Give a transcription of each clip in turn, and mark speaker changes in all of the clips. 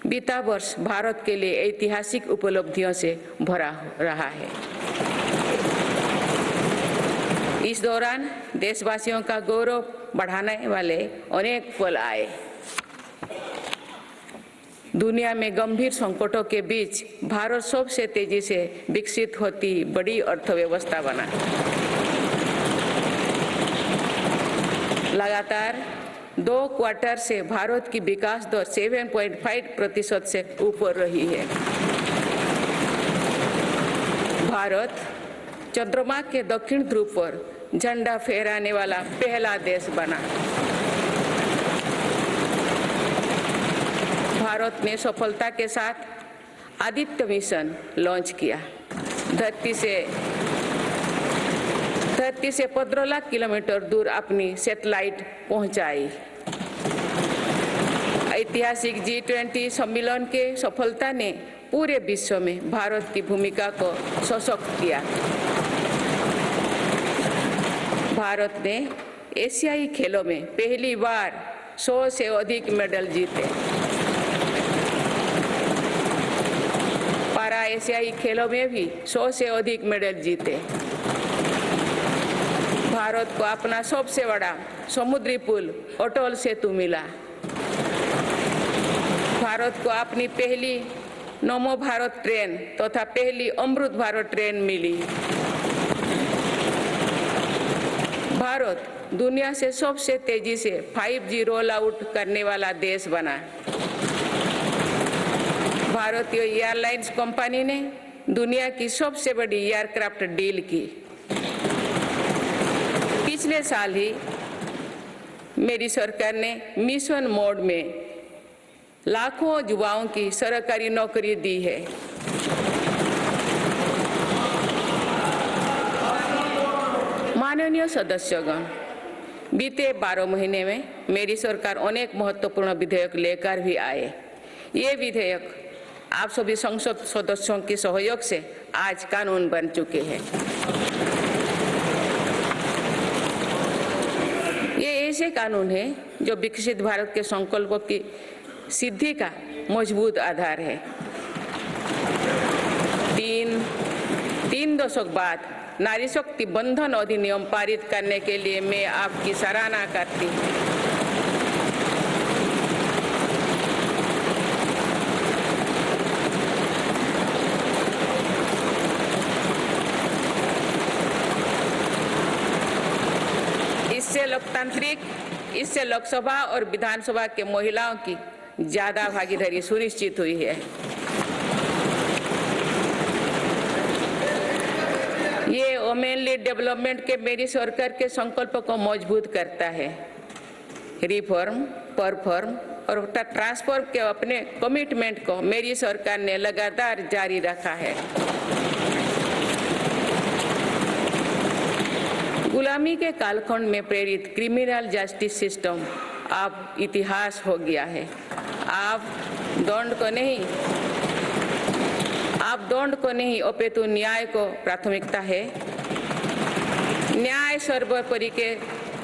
Speaker 1: बीता वर्ष भारत के लिए ऐतिहासिक उपलब्धियों से भरा रहा है। इस दौरान देशवासियों का गौरव बढ़ाने वाले अनेक पल आए। दुनिया में गंभीर संकटों के बीच भारत सबसे तेजी से विकसित होती बड़ी अर्थव्यवस्था बना। लगातार 2 क्वार्टर से भारत की विकास दर 7.5% से ऊपर रही है। भारत चंद्रमा के दक्षिण ध्रुव पर झंडा फहराने वाला पहला देश बना। भारत ने सफलता के साथ आदित्य मिशन लॉन्च किया। धरती से 15 लाख किलोमीटर दूर अपनी सैटेलाइट पहुंचाई। ऐतिहासिक G20 सम्मेलन के सफलता ने पूरे विश्व में भारत की भूमिका को सशक्त किया। भारत ने एशियाई खेलों में पहली बार 100 से अधिक मेडल जीते। पारा एशियाई खेलों में भी 100 से अधिक मेडल जीते। भारत को अपना सबसे बड़ा समुद्री पुल अटल सेतु मिला। भारत को अपनी पहली नमो भारत ट्रेन तथा पहली अमृत भारत ट्रेन मिली। भारत दुनिया से सबसे तेजी से 5G रोल आउट करने वाला देश बना। भारतीय एयरलाइंस कंपनी ने दुनिया की सबसे बड़ी एयरक्राफ्ट डील की। पिछले साल ही मेरी सरकार ने मिशन मोड में लाखों युवाओं की सरकारी नौकरी दी है। माननीय सदस्यगण, बीते 12 महीने में मेरी सरकार अनेक महत्वपूर्ण विधेयक लेकर भी आए। ये विधेयक आप सभी संसद सदस्यों के सहयोग से आज कानून बन चुके हैं। ये ऐसे कानून हैं जो विकसित भारत के संकल्पों की सिद्धि का मजबूत आधार है। तीन दशक बाद नारी शक्ति बंधन अधिनियम पारित करने के लिए मैं आपकी सराहना करती हूँ। इससे लोकसभा और विधानसभा के महिलाओं की ज्यादा भागीदारी सुनिश्चित हुई है। ये वुमेन लीड डेवलपमेंट के मेरी सरकार के संकल्प को मजबूत करता है। रिफॉर्म, परफॉर्म और ट्रांसफॉर्म के अपने कमिटमेंट को मेरी सरकार ने लगातार जारी रखा है। गुलामी के कालखंड में प्रेरित क्रिमिनल जस्टिस सिस्टम अब इतिहास हो गया है। आप दंड को नहीं अपितु न्याय को प्राथमिकता है। न्याय सर्वोपरि के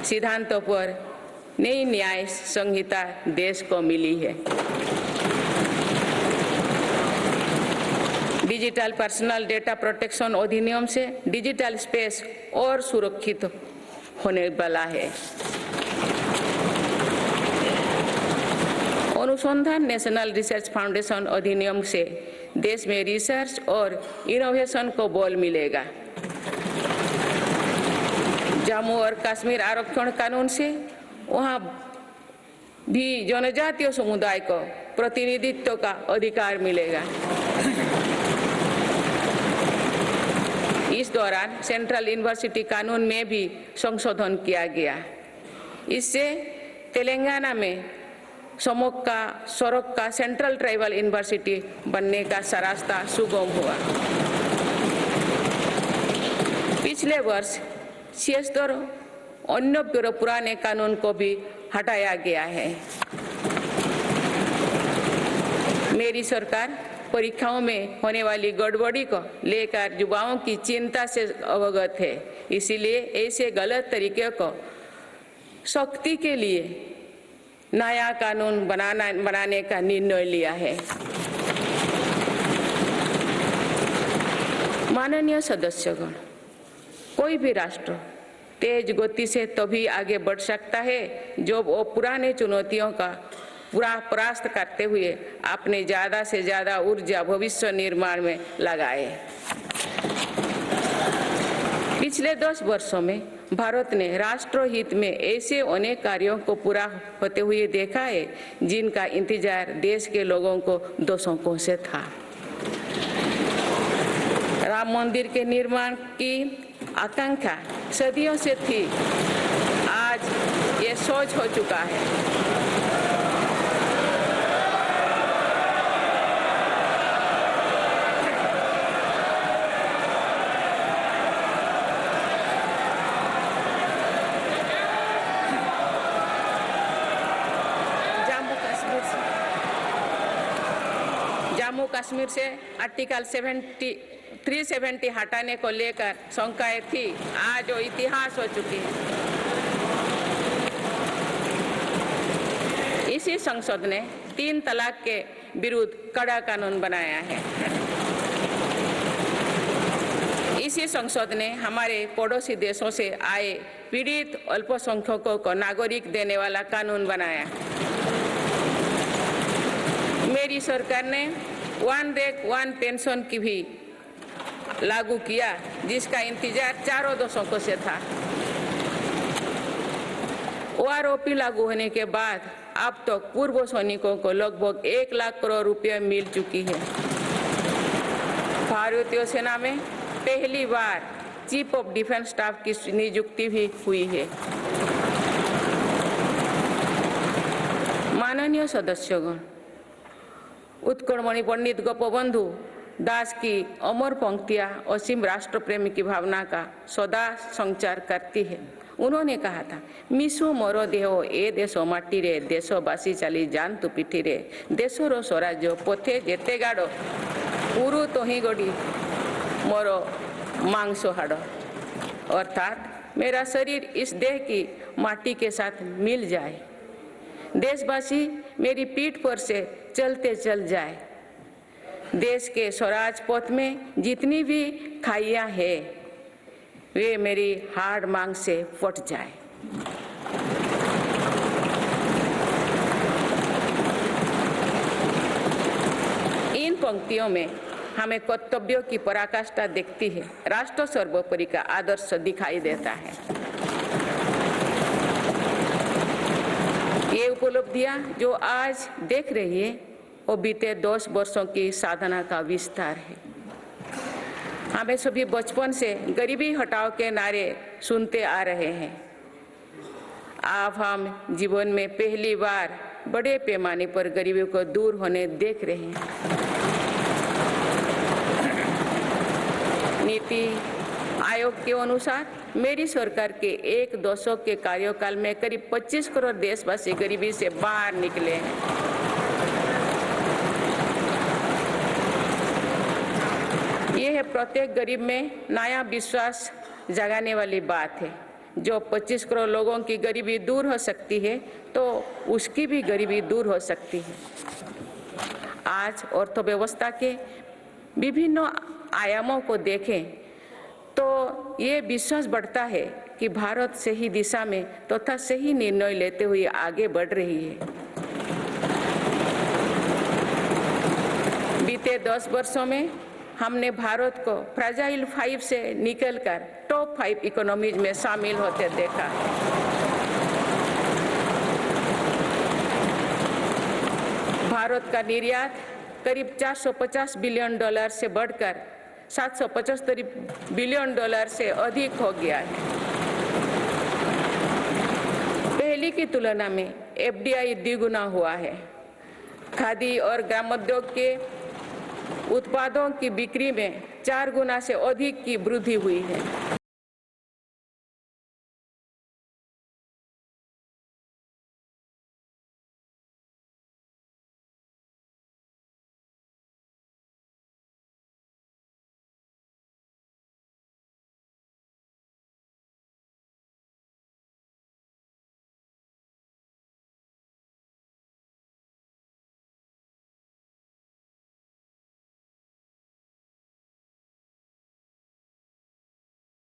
Speaker 1: सिद्धांतों पर नई न्याय संहिता देश को मिली है। डिजिटल पर्सनल डेटा प्रोटेक्शन अधिनियम से डिजिटल स्पेस और सुरक्षित होने वाला है। अनुसंधान नेशनल रिसर्च फाउंडेशन अधिनियम से देश में रिसर्च और इनोवेशन को बल मिलेगा। जम्मू और कश्मीर आरक्षण कानून से वहां भी जनजातीय समुदाय को प्रतिनिधित्व का अधिकार मिलेगा। इस दौरान सेंट्रल यूनिवर्सिटी कानून में भी संशोधन किया गया। इससे तेलंगाना में सरोक का सेंट्रल ट्राइबल यूनिवर्सिटी बनने का रास्ता सुगम हुआ। पिछले वर्ष 76 अन्य पुराने कानून को भी हटाया गया है। मेरी सरकार परीक्षाओं में होने वाली गड़बड़ी को लेकर युवाओं की चिंता से अवगत है। इसीलिए ऐसे गलत तरीके को सख्ती के लिए नया कानून बनाने का निर्णय लिया है। माननीय सदस्यगण, कोई भी राष्ट्र तेज गति से तभी आगे बढ़ सकता है जब वो पुराने चुनौतियों का परास्त करते हुए अपने ज़्यादा से ज़्यादा ऊर्जा भविष्य निर्माण में लगाए। पिछले 10 वर्षों में भारत ने राष्ट्रहित में ऐसे अनेक कार्यों को पूरा होते हुए देखा है जिनका इंतजार देश के लोगों को दशकों से था। राम मंदिर के निर्माण की आकांक्षा सदियों से थी, आज ये सोच हो चुका है। जम्मू कश्मीर से आर्टिकल 370 हटाने को लेकर शंकाएं थी, आज वो इतिहास हो चुकी है। इसी संसद ने 3 तलाक के विरुद्ध कड़ा कानून बनाया है। इसी संसद ने हमारे पड़ोसी देशों से आए पीड़ित अल्पसंख्यकों को नागरिक देने वाला कानून बनाया। मेरी सरकार ने वन रैंक वन पेंशन की भी लागू किया, जिसका इंतजार 4 दशकों से था। ओआरओपी लागू होने के बाद अब तो पूर्व सैनिकों को लगभग 1 लाख करोड़ रुपए मिल चुकी है। भारतीय सेना में पहली बार चीफ ऑफ डिफेंस स्टाफ की नियुक्ति भी हुई है। माननीय सदस्यगण, उत्कलमणि पंडित गोपबंधु दास की अमर पंक्तियां असीम राष्ट्र प्रेम की भावना का सदा संचार करती है। उन्होंने कहा था, मिशु मोर देह ए देश माटी रे, देशवासी चली जान तु पिठी रे, देशर स्वराज्य पथे जेते गाड़, पुरु तोही गड़ी मोर मांस हाड़। अर्थात मेरा शरीर इस देह की माटी के साथ मिल जाए, देशवासी मेरी पीठ पर से चलते चल जाए, देश के स्वराज पथ में जितनी भी खाइयां हैं वे मेरी हाड़ मांग से फट जाए। इन पंक्तियों में हमें कर्तव्यों की पराकाष्ठा दिखती है, राष्ट्र सर्वोपरि का आदर्श दिखाई देता है। ये उपलब्धियां जो आज देख रही है वो बीते 10 वर्षों की साधना का विस्तार है। हमें सभी बचपन से गरीबी हटाओ के नारे सुनते आ रहे हैं। अब हम जीवन में पहली बार बड़े पैमाने पर गरीबी को दूर होने देख रहे हैं। नीति आयोग के अनुसार मेरी सरकार के 1 दशक के कार्यकाल में करीब 25 करोड़ देशवासी गरीबी से बाहर निकले हैं। ये है प्रत्येक गरीब में नया विश्वास जगाने वाली बात है। जो 25 करोड़ लोगों की गरीबी दूर हो सकती है तो उसकी भी गरीबी दूर हो सकती है। आज अर्थव्यवस्था के विभिन्न आयामों को देखें तो ये विश्वास बढ़ता है कि भारत सही दिशा में तथा सही निर्णय लेते हुए आगे बढ़ रही है। बीते 10 वर्षों में हमने भारत को फ्रेजाइल 5 से निकलकर टॉप 5 इकोनॉमीज में शामिल होते देखा। भारत का निर्यात करीब $450 बिलियन से बढ़कर $775 बिलियन से अधिक हो गया है। पहले की तुलना में FDI द्विगुना हुआ है। खादी और ग्रामोद्योग के उत्पादों की बिक्री में 4 गुना से अधिक की वृद्धि हुई है।